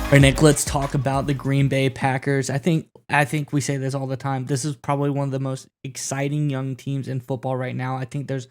All right, Nick, let's talk about the Green Bay Packers. I think we say this all the time. This is probably one of the most exciting young teams in football right now. I think there's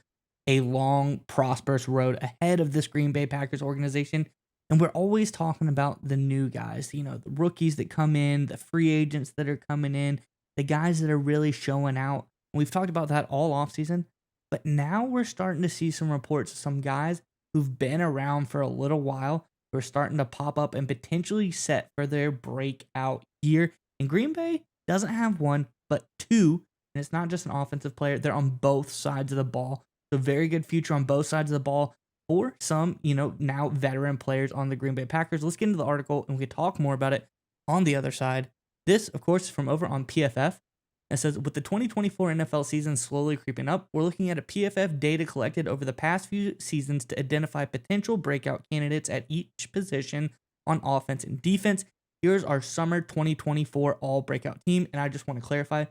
a long, prosperous road ahead of this Green Bay Packers organization. And we're always talking about the new guys, the rookies that come in, the free agents that are coming in, the guys that are really showing out. We've talked about that all offseason. But now we're starting to see some reports of some guys who've been around for a little while who are starting to pop up and potentially set for their breakout year. And Green Bay doesn't have one, but two. And it's not just an offensive player, they're on both sides of the ball. So, very good future on both sides of the ball for some, now veteran players on the Green Bay Packers. Let's get into the article and we can talk more about it on the other side. This, of course, is from over on PFF. It says, with the 2024 NFL season slowly creeping up, we're looking at a PFF data collected over the past few seasons to identify potential breakout candidates at each position on offense and defense. Here's our summer 2024 all breakout team. And I just want to clarify,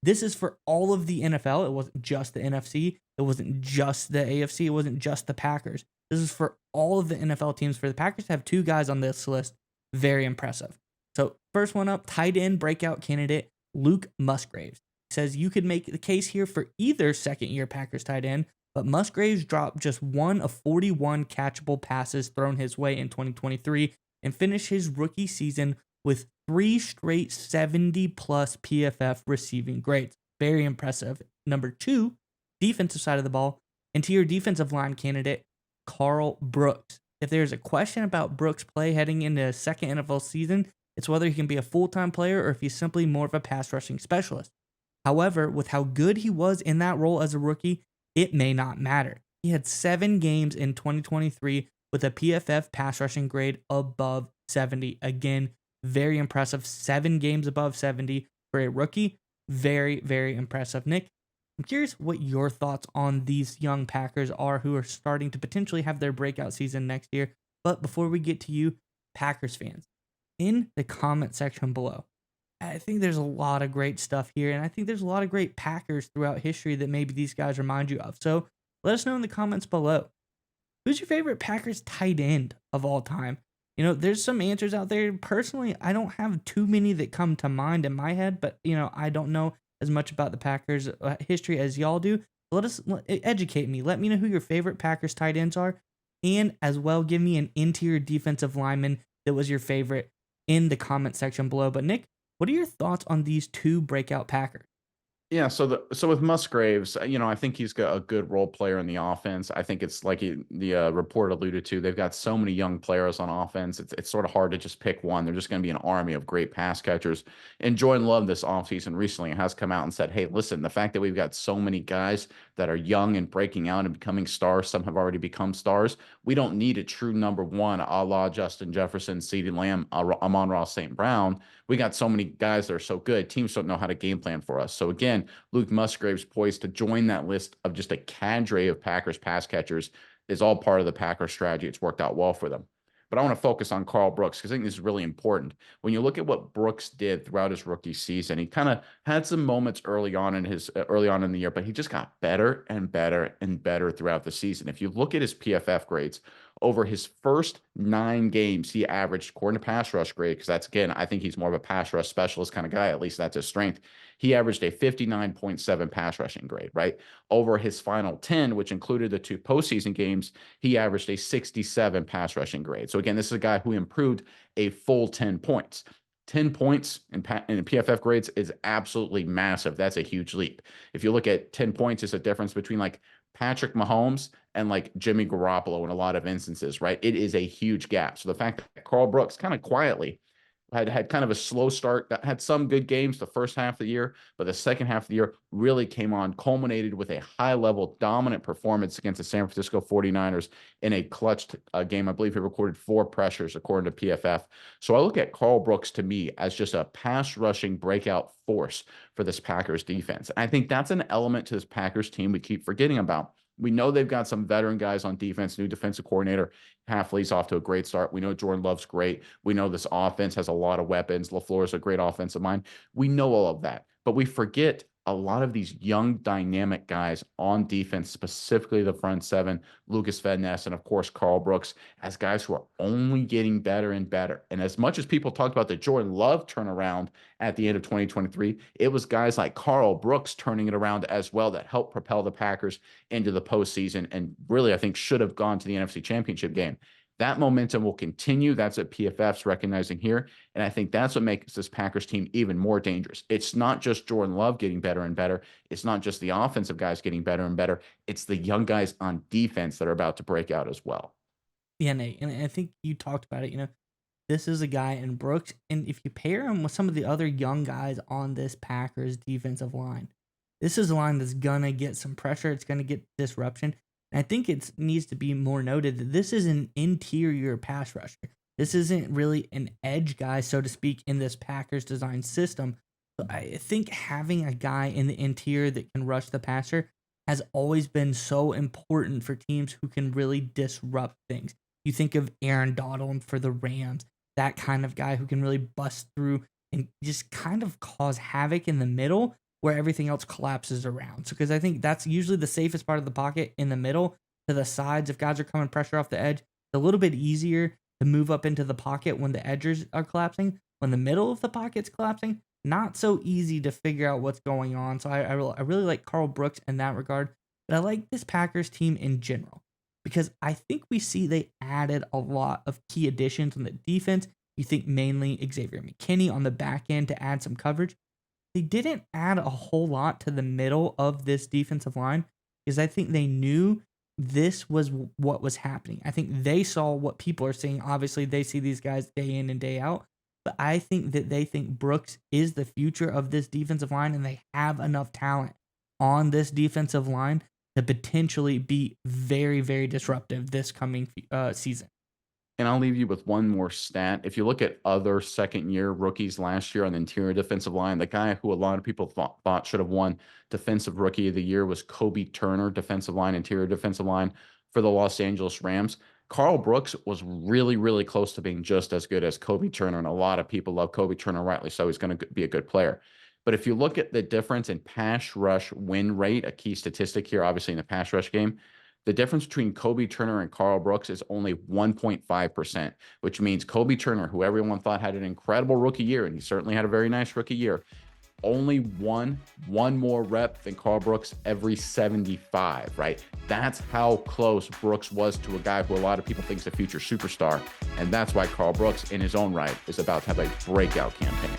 this is for all of the NFL. It wasn't just the NFC. It wasn't just the AFC. It wasn't just the Packers. This is for all of the NFL teams. For the Packers to have two guys on this list, very impressive. So first one up, tight end breakout candidate, Luke Musgrave. Says you could make the case here for either second-year Packers tight end, but Musgraves dropped just one of 41 catchable passes thrown his way in 2023 and finished his rookie season with 3 straight 70-plus PFF receiving grades. Very impressive. Number 2, defensive side of the ball, interior defensive line candidate, Carl Brooks. If there's a question about Brooks' play heading into a second NFL season, it's whether he can be a full-time player or if he's simply more of a pass rushing specialist. However, with how good he was in that role as a rookie, it may not matter. He had 7 games in 2023 with a PFF pass rushing grade above 70. Again, very impressive. 7 games above 70 for a rookie. Very, very impressive. Nick, I'm curious what your thoughts on these young Packers are who are starting to potentially have their breakout season next year. But before we get to you, Packers fans, in the comment section below, I think there's a lot of great stuff here, and I think there's a lot of great Packers throughout history that maybe these guys remind you of. So let us know in the comments below. Who's your favorite Packers tight end of all time? There's some answers out there. Personally, I don't have too many that come to mind in my head, but, I don't know as much about the Packers history as y'all do. Educate me. Let me know who your favorite Packers tight ends are, and as well give me an interior defensive lineman that was your favorite in the comment section below. But Nick, what are your thoughts on these two breakout Packers? Yeah, so with Musgraves, I think he's got a good role player in the offense. I think it's like the report alluded to. They've got so many young players on offense. It's sort of hard to just pick one. They're just going to be an army of great pass catchers. And Jordan Love this offseason recently has come out and said, hey, listen, the fact that we've got so many guys that are young and breaking out and becoming stars, some have already become stars. We don't need a true number one, a la Justin Jefferson, CeeDee Lamb, Amon-Ra St. Brown. We got so many guys that are so good. Teams don't know how to game plan for us. So again, Luke Musgrave's poised to join that list of just a cadre of Packers pass catchers is all part of the Packers strategy. It's worked out well for them. But I want to focus on Carl Brooks because I think this is really important. When you look at what Brooks did throughout his rookie season, he kind of had some moments early on in the year, but he just got better and better and better throughout the season. If you look at his PFF grades over his first 9 games, he averaged, according to pass rush grade, because that's, again, I think he's more of a pass rush specialist kind of guy. At least that's his strength. He averaged a 59.7 pass rushing grade, right? Over his final 10, which included the 2 postseason games, he averaged a 67 pass rushing grade. So again, this is a guy who improved a full 10 points. 10 points in PFF grades is absolutely massive. That's a huge leap. If you look at 10 points, it's a difference between like Patrick Mahomes and like Jimmy Garoppolo in a lot of instances, right? It is a huge gap. So the fact that Carl Brooks kind of quietly had kind of a slow start, had some good games the first half of the year, but the second half of the year really came on, culminated with a high-level dominant performance against the San Francisco 49ers in a clutch game. I believe he recorded 4 pressures, according to PFF. So I look at Carl Brooks, to me, as just a pass-rushing breakout force for this Packers defense. And I think that's an element to this Packers team we keep forgetting about. We know they've got some veteran guys on defense, new defensive coordinator. Halfley's off to a great start. We know Jordan Love's great. We know this offense has a lot of weapons. LaFleur is a great offensive mind. We know all of that. But we forget a lot of these young, dynamic guys on defense, specifically the front seven, Lucas Van Ness, and of course, Carl Brooks, as guys who are only getting better and better. And as much as people talked about the Jordan Love turnaround at the end of 2023, it was guys like Carl Brooks turning it around as well that helped propel the Packers into the postseason and really, I think, should have gone to the NFC Championship game. That momentum will continue. That's what PFF's recognizing here. And I think that's what makes this Packers team even more dangerous. It's not just Jordan Love getting better and better. It's not just the offensive guys getting better and better. It's the young guys on defense that are about to break out as well. Yeah, Nate, and I think you talked about it. This is a guy in Brooks, and if you pair him with some of the other young guys on this Packers defensive line, this is a line that's gonna get some pressure. It's gonna get disruption. And I think it needs to be more noted that this is an interior pass rusher. This isn't really an edge guy, so to speak, in this Packers design system. So I think having a guy in the interior that can rush the passer has always been so important for teams who can really disrupt things. You think of Aaron Donald for the Rams, that kind of guy who can really bust through and just kind of cause havoc in the middle where everything else collapses around. So, because I think that's usually the safest part of the pocket in the middle to the sides. If guys are coming pressure off the edge, it's a little bit easier to move up into the pocket when the edges are collapsing. When the middle of the pocket's collapsing, not so easy to figure out what's going on. So, I really like Carl Brooks in that regard. But I like this Packers team in general because I think we see they added a lot of key additions on the defense. You think mainly Xavier McKinney on the back end to add some coverage. They didn't add a whole lot to the middle of this defensive line because I think they knew this was what was happening. I think they saw what people are seeing. Obviously, they see these guys day in and day out. But I think that they think Brooks is the future of this defensive line, and they have enough talent on this defensive line to potentially be very, very disruptive this coming season. And I'll leave you with one more stat. If you look at other second-year rookies last year on the interior defensive line, the guy who a lot of people thought should have won Defensive Rookie of the Year was Kobe Turner, defensive line, interior defensive line for the Los Angeles Rams. Carl Brooks was really, really close to being just as good as Kobe Turner, and a lot of people love Kobe Turner, rightly so. He's going to be a good player. But if you look at the difference in pass rush win rate, a key statistic here, obviously in the pass rush game, the difference between Kobe Turner and Carl Brooks is only 1.5%, which means Kobe Turner, who everyone thought had an incredible rookie year, and he certainly had a very nice rookie year, only one more rep than Carl Brooks every 75, right? That's how close Brooks was to a guy who a lot of people think is a future superstar. And that's why Carl Brooks, in his own right, is about to have a breakout campaign.